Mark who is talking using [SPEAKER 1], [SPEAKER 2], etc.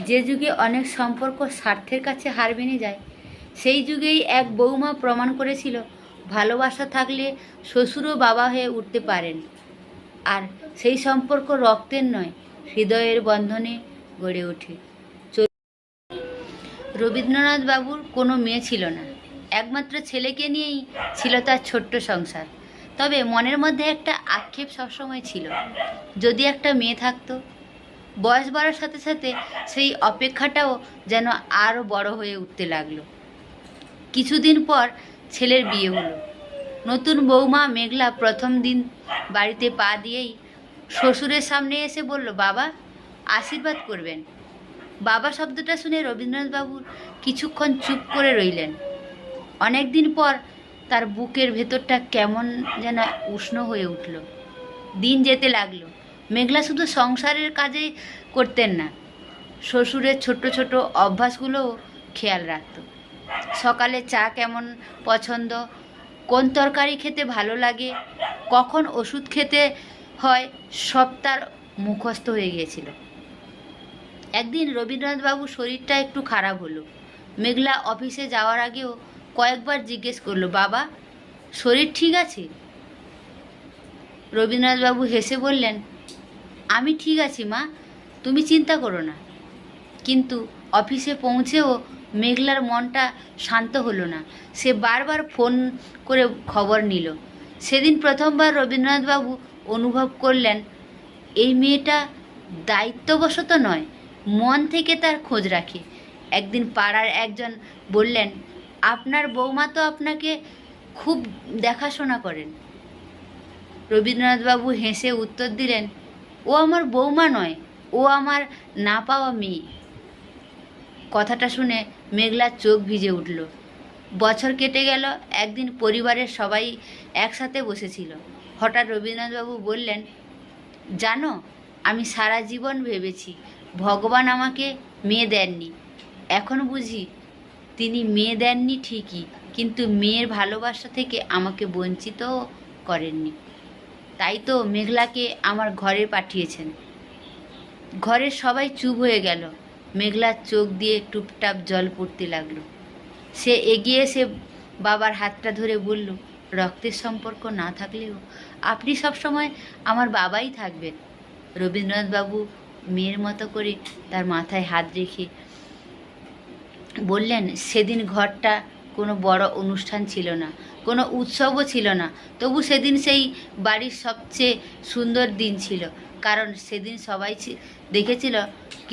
[SPEAKER 1] যে যুগে অনেক সম্পর্ক স্বার্থের কাছে হার মেনে যায়, সেই যুগেই এক বৌমা প্রমাণ করেছিল ভালোবাসা থাকলে শ্বশুরও বাবা হয়ে উঠতে পারেন। আর সেই সম্পর্ক রক্তের নয়, হৃদয়ের বন্ধনে গড়ে ওঠে। রবীন্দ্রনাথ বাবুর কোনো মেয়ে ছিল না, একমাত্র ছেলেকে নিয়েই ছিল তার ছোট্ট সংসার। তবে মনের মধ্যে একটা আক্ষেপ সবসময় ছিল, যদি একটা মেয়ে থাকতো। বয়স বাড়ার সাথে সাথে সেই অপেক্ষাটাও যেন আরও বড় হয়ে উঠতে লাগলো। কিছুদিন পর ছেলের বিয়ে হলো। নতুন বৌমা মেঘলা প্রথম দিন বাড়িতে পা দিয়েই শ্বশুরের সামনে এসে বলল, বাবা আশীর্বাদ করবেন। বাবা শব্দটা শুনে রবীন্দ্রনাথবাবু কিছুক্ষণ চুপ করে রইলেন। অনেক দিন পর তার বুকের ভেতরটা কেমন যেন উষ্ণ হয়ে উঠল। দিন যেতে লাগলো। মেঘলা শুধু সংসারের কাজেই করতেন না, শ্বশুরের ছোট ছোট অভ্যাসগুলোও খেয়াল রাখত। সকালে চা কেমন পছন্দ, কোন তরকারি খেতে ভালো লাগে, কখন ওষুধ খেতে হয়, সব তার মুখস্থ হয়ে গিয়েছিল। একদিন রবীন্দ্রনাথবাবুর শরীরটা একটু খারাপ হলো। মেঘলা অফিসে যাওয়ার আগেও কয়েকবার জিজ্ঞেস করলো, বাবা শরীর ঠিক আছে? রবীন্দ্রনাথবাবু হেসে বললেন, আমি ঠিক আছি মা, তুমি চিন্তা করো না। কিন্তু অফিসে পৌঁছেও মেঘলার মনটা শান্ত হলো না। সে বারবার ফোন করে খবর নিল। সেদিন প্রথমবার রবীন্দ্রনাথবাবু অনুভব করলেন, এই মেয়েটা দায়িত্ববশত নয়, মন থেকে তার খোঁজ রাখে। একদিন পাড়ার একজন বললেন, আপনার বৌমা তো আপনাকে খুব দেখাশোনা করেন। রবীন্দ্রনাথবাবু হেসে উত্তর দিলেন, ও আমার বৌমা নয়, ও আমার না পাওয়া মেয়ে। কথাটা শুনে মেঘলার চোখ ভিজে উঠল। বছর কেটে গেল। একদিন পরিবারের সবাই একসাথে বসেছিল। হঠাৎ রবীন্দ্রনাথবাবু বললেন, জানো, আমি সারা জীবন ভেবেছি ভগবান আমাকে মেয়ে দেননি। এখন বুঝি তিনি মেয়ে দেননি ঠিকই, কিন্তু মেয়ের ভালোবাসা থেকে আমাকে বঞ্চিতও করেননি। তাই তো মেঘলাকে আমার ঘরে পাঠিয়েছেন। ঘরের সবাই চুপ হয়ে গেল। মেঘলার চোখ দিয়ে টুপটাপ জল পড়তে লাগলো। সে এগিয়ে এসে বাবার হাতটা ধরে বলল, রক্তের সম্পর্ক না থাকলেও আপনি সবসময় আমার বাবাই থাকবেন। রবীন্দ্রনাথবাবু মেয়ের মতো করে তার মাথায় হাত রেখে বললেন, সেদিন ঘরটা কোনো বড় অনুষ্ঠান ছিল না, কোনো উৎসবও ছিল না, তবু সেদিন সেই বাড়ির সবচেয়ে সুন্দর দিন ছিল। কারণ সেদিন সবাই দেখেছিল